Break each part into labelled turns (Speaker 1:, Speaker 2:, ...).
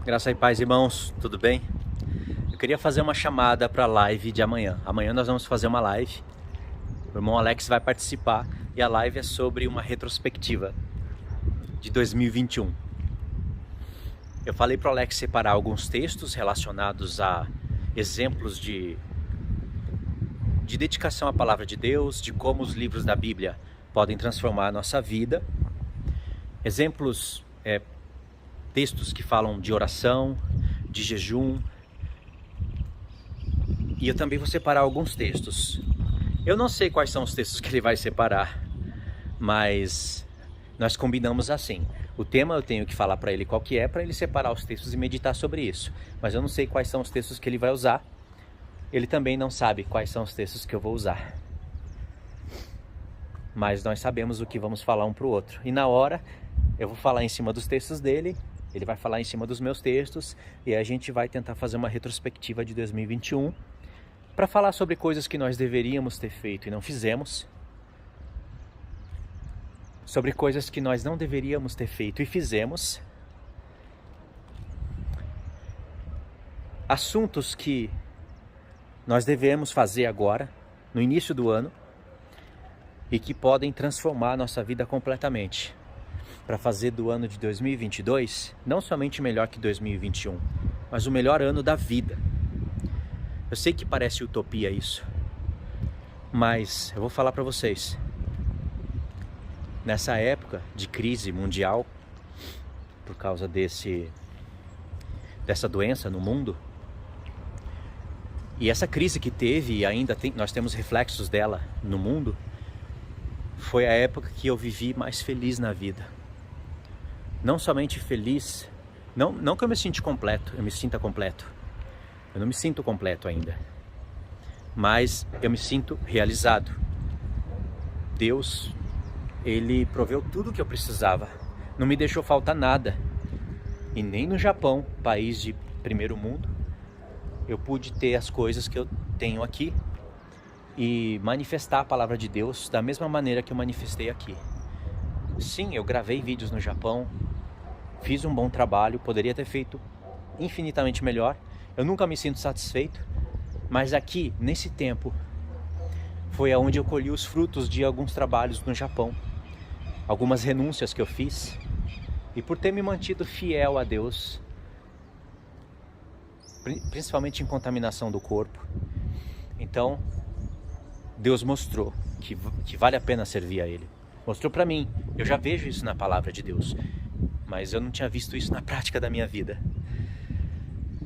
Speaker 1: Graça e paz, irmãos, tudo bem? Eu queria fazer uma chamada para a live de amanhã. Amanhã nós vamos fazer uma live. O irmão Alex vai participar e a live é sobre uma retrospectiva de 2021. Eu falei para o Alex separar alguns textos relacionados a exemplos de dedicação à palavra de Deus, de como os livros da Bíblia podem transformar a nossa vida. Exemplos, textos que falam de oração, de jejum. E eu também vou separar alguns textos. Eu não sei quais são os textos que ele vai separar, mas nós combinamos assim. O tema eu tenho que falar para ele qual que é, para ele separar os textos e meditar sobre isso. Mas eu não sei quais são os textos que ele vai usar. Ele também não sabe quais são os textos que eu vou usar. Mas nós sabemos o que vamos falar um para o outro. E na hora, eu vou falar em cima dos textos dele, ele vai falar em cima dos meus textos, e a gente vai tentar fazer uma retrospectiva de 2021, para falar sobre coisas que nós deveríamos ter feito e não fizemos, sobre coisas que nós não deveríamos ter feito e fizemos, assuntos que nós devemos fazer agora, no início do ano, e que podem transformar a nossa vida completamente, para fazer do ano de 2022 não somente melhor que 2021, mas o melhor ano da vida. Eu sei que parece utopia isso, mas eu vou falar para vocês. Nessa época de crise mundial, por causa dessa doença no mundo, e essa crise que teve e ainda nós temos reflexos dela no mundo, foi a época que eu vivi mais feliz na vida. Não somente feliz, não que eu me sinta completo, eu me sinta completo. Eu não me sinto completo ainda, mas eu me sinto realizado. Deus, Ele proveu tudo o que eu precisava, não me deixou faltar nada. E nem no Japão, país de primeiro mundo, eu pude ter as coisas que eu tenho aqui e manifestar a palavra de Deus da mesma maneira que eu manifestei aqui. Sim, eu gravei vídeos no Japão, fiz um bom trabalho, poderia ter feito infinitamente melhor. Eu nunca me sinto satisfeito, mas aqui, nesse tempo, foi onde eu colhi os frutos de alguns trabalhos no Japão, algumas renúncias que eu fiz, e por ter me mantido fiel a Deus, principalmente em contaminação do corpo. Então, Deus mostrou que vale a pena servir a Ele. Mostrou para mim, eu já vejo isso na palavra de Deus, mas eu não tinha visto isso na prática da minha vida.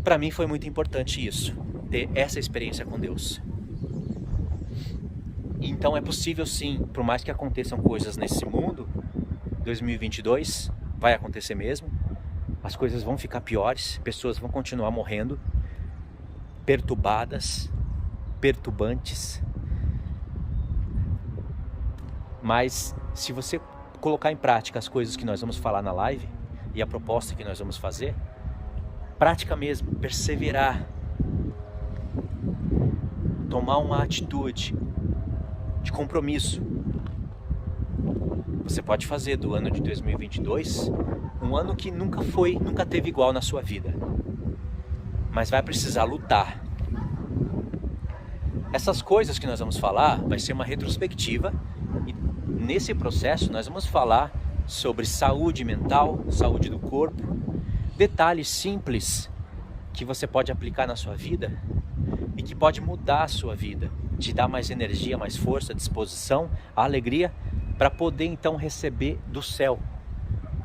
Speaker 1: Para mim foi muito importante isso, ter essa experiência com Deus. Então é possível sim, por mais que aconteçam coisas nesse mundo, 2022 vai acontecer mesmo, as coisas vão ficar piores, pessoas vão continuar morrendo, perturbadas, perturbantes. Mas se você colocar em prática as coisas que nós vamos falar na live e a proposta que nós vamos fazer, prática mesmo, perseverar, tomar uma atitude de compromisso, você pode fazer do ano de 2022 um ano que nunca teve igual na sua vida, mas vai precisar lutar. Essas coisas que nós vamos falar vai ser uma retrospectiva. Nesse processo nós vamos falar sobre saúde mental, saúde do corpo, detalhes simples que você pode aplicar na sua vida e que pode mudar a sua vida, te dar mais energia, mais força, disposição, alegria, para poder então receber do céu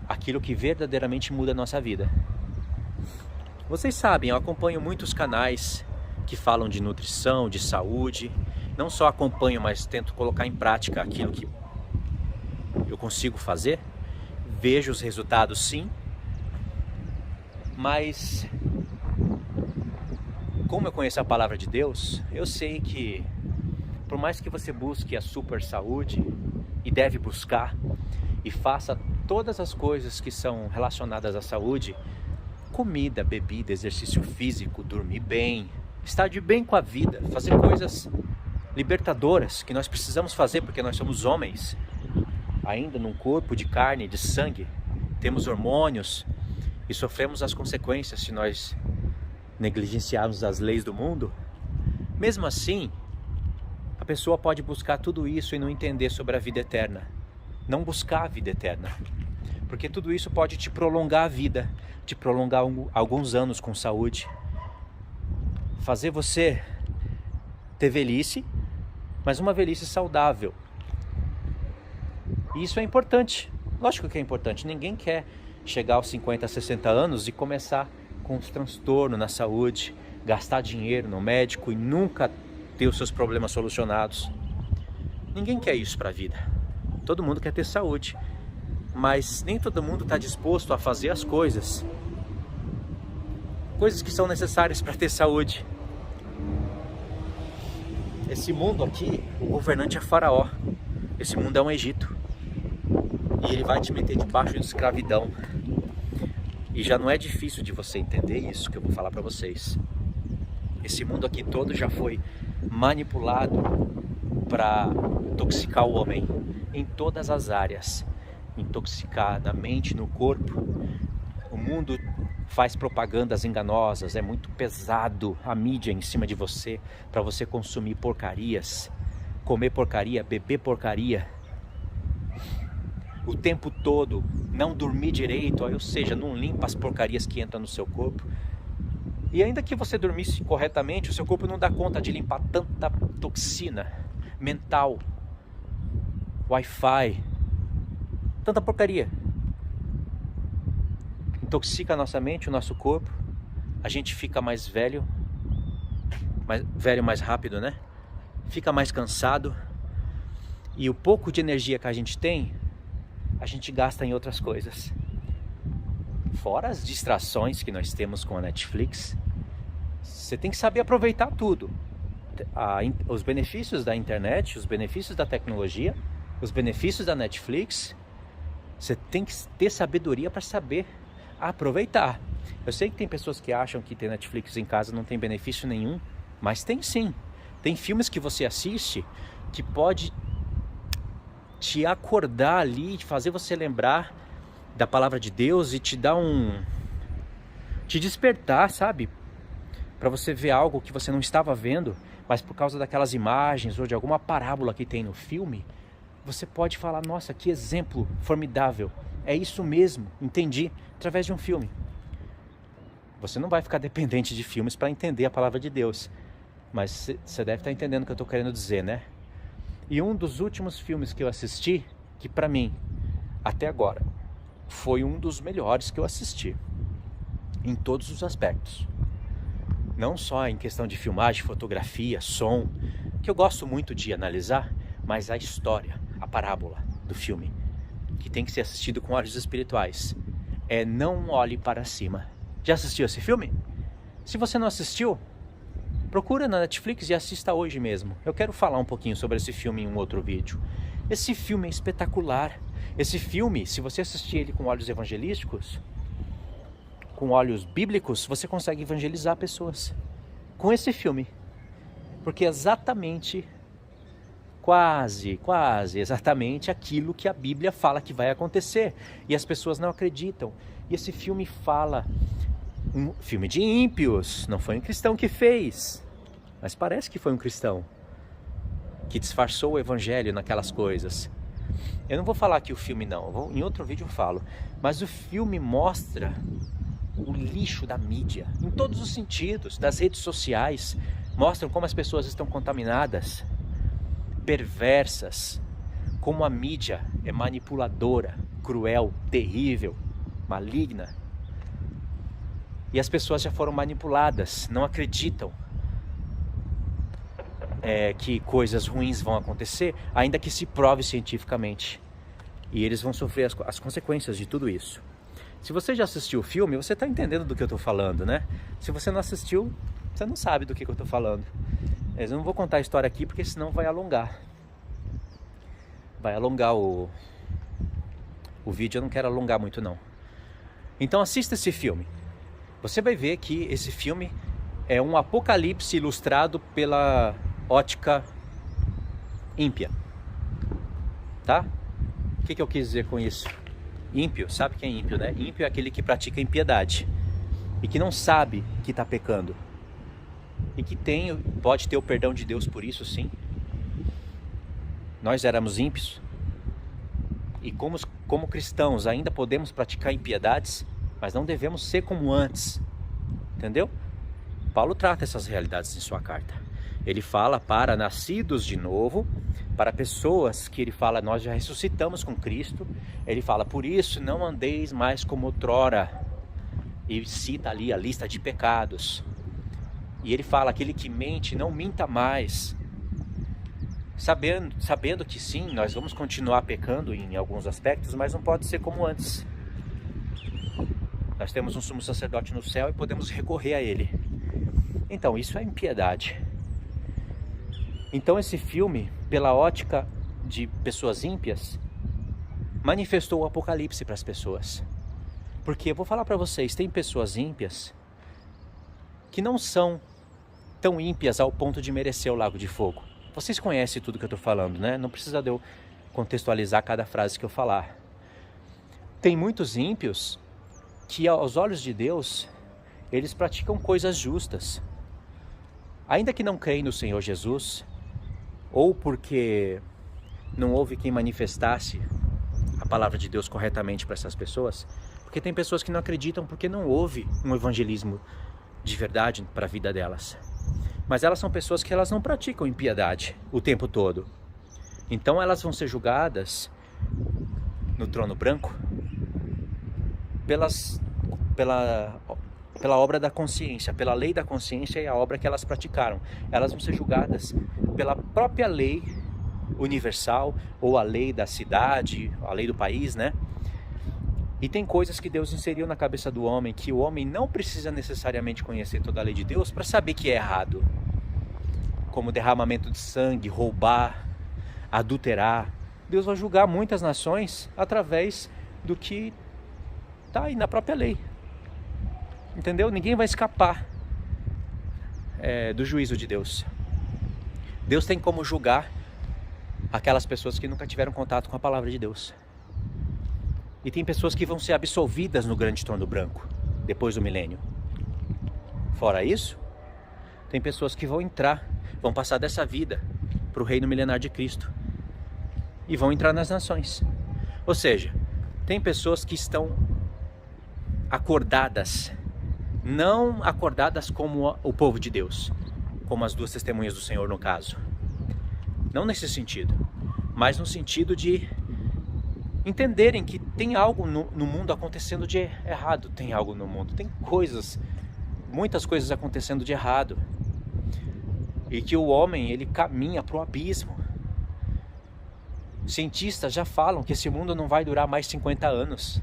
Speaker 1: aquilo que verdadeiramente muda a nossa vida. Vocês sabem, eu acompanho muitos canais que falam de nutrição, de saúde. Não só acompanho, mas tento colocar em prática aquilo que eu consigo fazer. Vejo os resultados sim, mas como eu conheço a palavra de Deus, eu sei que por mais que você busque a super saúde, e deve buscar, e faça todas as coisas que são relacionadas à saúde, comida, bebida, exercício físico, dormir bem, estar de bem com a vida, fazer coisas libertadoras que nós precisamos fazer porque nós somos homens, ainda num corpo de carne e de sangue, temos hormônios, e sofremos as consequências se nós negligenciarmos as leis do mundo, mesmo assim, a pessoa pode buscar tudo isso e não entender sobre a vida eterna. Não buscar a vida eterna. Porque tudo isso pode te prolongar a vida, te prolongar alguns anos com saúde, fazer você ter velhice, mas uma velhice saudável. E isso é importante. Lógico que é importante. Ninguém quer chegar aos 50, 60 anos e começar com os transtornos na saúde, gastar dinheiro no médico e nunca ter os seus problemas solucionados. Ninguém quer isso para a vida. Todo mundo quer ter saúde, mas nem todo mundo está disposto a fazer as coisas que são necessárias para ter saúde. Esse mundo aqui, o governante é Faraó. Esse mundo é um Egito. E ele vai te meter debaixo de escravidão. E já não é difícil de você entender isso que eu vou falar para vocês. Esse mundo aqui todo já foi manipulado para intoxicar o homem em todas as áreas. Intoxicar na mente, no corpo. O mundo faz propagandas enganosas, é muito pesado a mídia em cima de você, para você consumir porcarias, comer porcaria, beber porcaria. O tempo todo, não dormir direito, ou seja, não limpa as porcarias que entram no seu corpo. E ainda que você dormisse corretamente, o seu corpo não dá conta de limpar tanta toxina mental, Wi-Fi, tanta porcaria. Intoxica a nossa mente, o nosso corpo. A gente fica mais velho mais rápido, né? Fica mais cansado. E o pouco de energia que a gente tem, a gente gasta em outras coisas. Fora as distrações que nós temos com a Netflix, você tem que saber aproveitar tudo. Os benefícios da internet, os benefícios da tecnologia, os benefícios da Netflix. Você tem que ter sabedoria para saber aproveitar. Eu sei que tem pessoas que acham que ter Netflix em casa não tem benefício nenhum, mas tem sim. Tem filmes que você assiste que pode te acordar ali, fazer você lembrar da palavra de Deus e te dar te despertar, sabe? Para você ver algo que você não estava vendo, mas por causa daquelas imagens ou de alguma parábola que tem no filme, você pode falar, nossa, que exemplo formidável. É isso mesmo, entendi, através de um filme. Você não vai ficar dependente de filmes para entender a palavra de Deus. Mas você deve estar entendendo o que eu estou querendo dizer, né? E um dos últimos filmes que eu assisti, que para mim, até agora, foi um dos melhores que eu assisti. Em todos os aspectos. Não só em questão de filmagem, fotografia, som, que eu gosto muito de analisar, mas a história, a parábola do filme, que tem que ser assistido com olhos espirituais, é Não Olhe Para Cima. Já assistiu esse filme? Se você não assistiu, procura na Netflix e assista hoje mesmo. Eu quero falar um pouquinho sobre esse filme em um outro vídeo. Esse filme é espetacular. Esse filme, se você assistir ele com olhos evangelísticos, com olhos bíblicos, você consegue evangelizar pessoas com esse filme. Porque é exatamente, quase exatamente aquilo que a Bíblia fala que vai acontecer. E as pessoas não acreditam. E esse filme fala, um filme de ímpios, não foi um cristão que fez, mas parece que foi um cristão que disfarçou o evangelho naquelas coisas. Eu não vou falar aqui o filme não, em outro vídeo eu falo, mas o filme mostra o lixo da mídia, em todos os sentidos, das redes sociais, mostram como as pessoas estão contaminadas, perversas, como a mídia é manipuladora, cruel, terrível, maligna. E as pessoas já foram manipuladas, não acreditam que coisas ruins vão acontecer, ainda que se prove cientificamente. E eles vão sofrer as consequências de tudo isso. Se você já assistiu o filme, você está entendendo do que eu estou falando, né? Se você não assistiu, você não sabe do que eu estou falando. Eu não vou contar a história aqui, porque senão vai alongar. Vai alongar o vídeo, eu não quero alongar muito não. Então assista esse filme. Você vai ver que esse filme é um apocalipse ilustrado pela ótica ímpia. Tá? O que eu quis dizer com isso? Ímpio, sabe quem é ímpio, né? Ímpio é aquele que pratica impiedade e que não sabe que está pecando e que pode ter o perdão de Deus por isso, sim. Nós éramos ímpios e como cristãos ainda podemos praticar impiedades, mas não devemos ser como antes, entendeu? Paulo trata essas realidades em sua carta. Ele fala para nascidos de novo, para pessoas que ele fala, nós já ressuscitamos com Cristo. Ele fala, por isso não andeis mais como outrora. E cita ali a lista de pecados. E ele fala, aquele que mente, não minta mais. Sabendo que sim, nós vamos continuar pecando em alguns aspectos, mas não pode ser como antes. Nós temos um sumo sacerdote no céu e podemos recorrer a ele. Então, isso é impiedade. Então, esse filme, pela ótica de pessoas ímpias, manifestou o Apocalipse para as pessoas. Porque eu vou falar para vocês, tem pessoas ímpias que não são tão ímpias ao ponto de merecer o lago de fogo. Vocês conhecem tudo que eu estou falando, né? Não precisa de eu contextualizar cada frase que eu falar. Tem muitos ímpios que, aos olhos de Deus, eles praticam coisas justas. Ainda que não creem no Senhor Jesus, ou porque não houve quem manifestasse a palavra de Deus corretamente para essas pessoas, porque tem pessoas que não acreditam porque não houve um evangelismo de verdade para a vida delas. Mas elas são pessoas que elas não praticam impiedade o tempo todo. Então elas vão ser julgadas no trono branco pela obra da consciência, pela lei da consciência e a obra que elas praticaram. Elas vão ser julgadas pela própria lei universal ou a lei da cidade, a lei do país, né? E tem coisas que Deus inseriu na cabeça do homem que o homem não precisa necessariamente conhecer toda a lei de Deus para saber que é errado. Como derramamento de sangue, roubar, adulterar. Deus vai julgar muitas nações através do que está aí na própria lei. Entendeu? Ninguém vai escapar do juízo de Deus. Deus tem como julgar aquelas pessoas que nunca tiveram contato com a palavra de Deus. E tem pessoas que vão ser absolvidas no grande trono branco, depois do milênio. Fora isso, tem pessoas que vão passar dessa vida para o reino milenar de Cristo. E vão entrar nas nações. Ou seja, tem pessoas que estão acordadas, não acordadas como o povo de Deus, como as duas testemunhas do Senhor no caso. Não nesse sentido, mas no sentido de entenderem que tem algo no mundo acontecendo de errado. Tem algo no mundo, tem muitas coisas acontecendo de errado. E que o homem, ele caminha para o abismo. Cientistas já falam que esse mundo não vai durar mais 50 anos.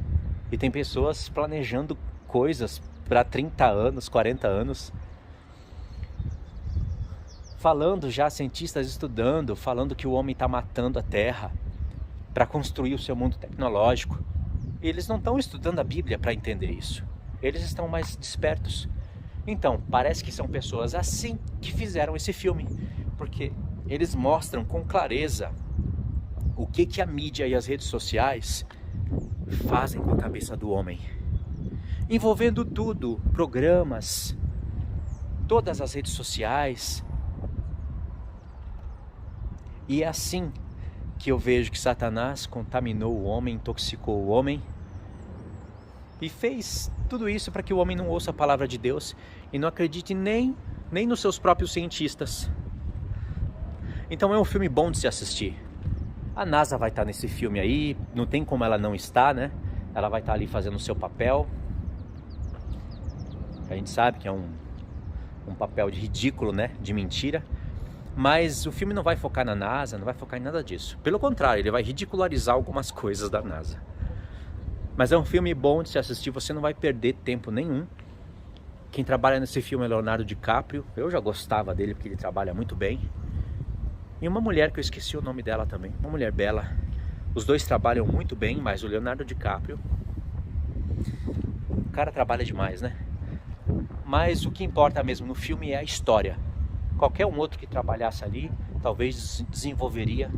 Speaker 1: E tem pessoas planejando coisas para 30 anos, 40 anos. Falando já, cientistas estudando, falando que o homem está matando a Terra para construir o seu mundo tecnológico. E eles não estão estudando a Bíblia para entender isso. Eles estão mais despertos. Então, parece que são pessoas assim que fizeram esse filme. Porque eles mostram com clareza o que a mídia e as redes sociais fazem com a cabeça do homem. Envolvendo tudo, programas, todas as redes sociais. E é assim que eu vejo que Satanás contaminou o homem, intoxicou o homem e fez tudo isso para que o homem não ouça a palavra de Deus e não acredite nem nos seus próprios cientistas. Então é um filme bom de se assistir. A NASA vai estar nesse filme aí, não tem como ela não estar, né? Ela vai estar ali fazendo o seu papel. A gente sabe que é um papel de ridículo, né? De mentira. Mas o filme não vai focar na NASA, não vai focar em nada disso. Pelo contrário, ele vai ridicularizar algumas coisas da NASA. Mas é um filme bom de se assistir, você não vai perder tempo nenhum. Quem trabalha nesse filme é Leonardo DiCaprio. Eu já gostava dele porque ele trabalha muito bem. E uma mulher que eu esqueci o nome dela também, uma mulher bela. Os dois trabalham muito bem, mas o Leonardo DiCaprio, o cara trabalha demais, né? Mas o que importa mesmo no filme é a história. Qualquer um outro que trabalhasse ali, talvez desenvolveria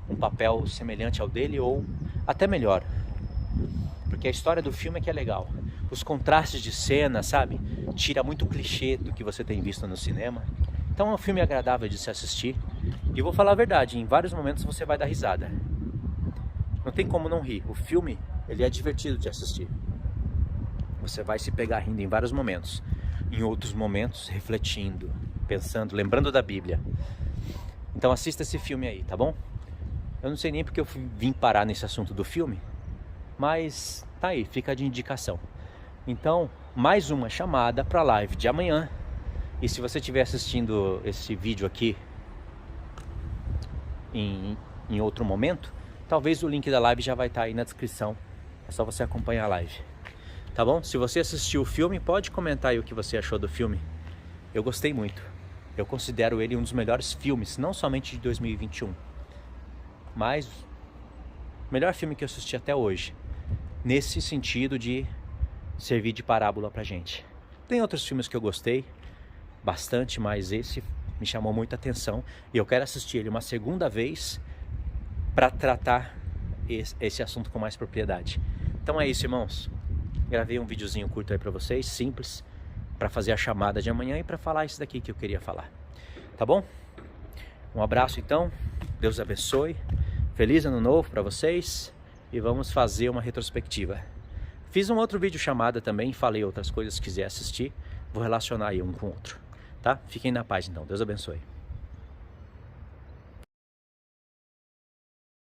Speaker 1: um papel semelhante ao dele ou até melhor. Porque a história do filme é que é legal. Os contrastes de cena, sabe? Tira muito clichê do que você tem visto no cinema. Então é um filme agradável de se assistir. E eu vou falar a verdade, em vários momentos você vai dar risada. Não tem como não rir. O filme, ele é divertido de assistir. Você vai se pegar rindo em vários momentos. Em outros momentos, refletindo, pensando, lembrando da Bíblia. Então assista esse filme aí, tá bom? Eu não sei nem porque eu vim parar nesse assunto do filme, mas tá aí, fica de indicação. Então, mais uma chamada para a live de amanhã. E se você estiver assistindo esse vídeo aqui em outro momento, talvez o link da live já vai estar aí na descrição. É só você acompanhar a live. Tá bom? Se você assistiu o filme, pode comentar aí o que você achou do filme. Eu gostei muito. Eu considero ele um dos melhores filmes, não somente de 2021, mas o melhor filme que eu assisti até hoje. Nesse sentido de servir de parábola pra gente. Tem outros filmes que eu gostei bastante, mas esse me chamou muita atenção. E eu quero assistir ele uma segunda vez para tratar esse assunto com mais propriedade. Então é isso, irmãos. Gravei um videozinho curto aí pra vocês, simples, para fazer a chamada de amanhã e para falar isso daqui que eu queria falar. Tá bom? Um abraço então, Deus abençoe, feliz ano novo para vocês e vamos fazer uma retrospectiva. Fiz um outro vídeo chamada também, falei outras coisas, se quiser assistir, vou relacionar aí um com o outro, tá? Fiquem na paz então, Deus abençoe.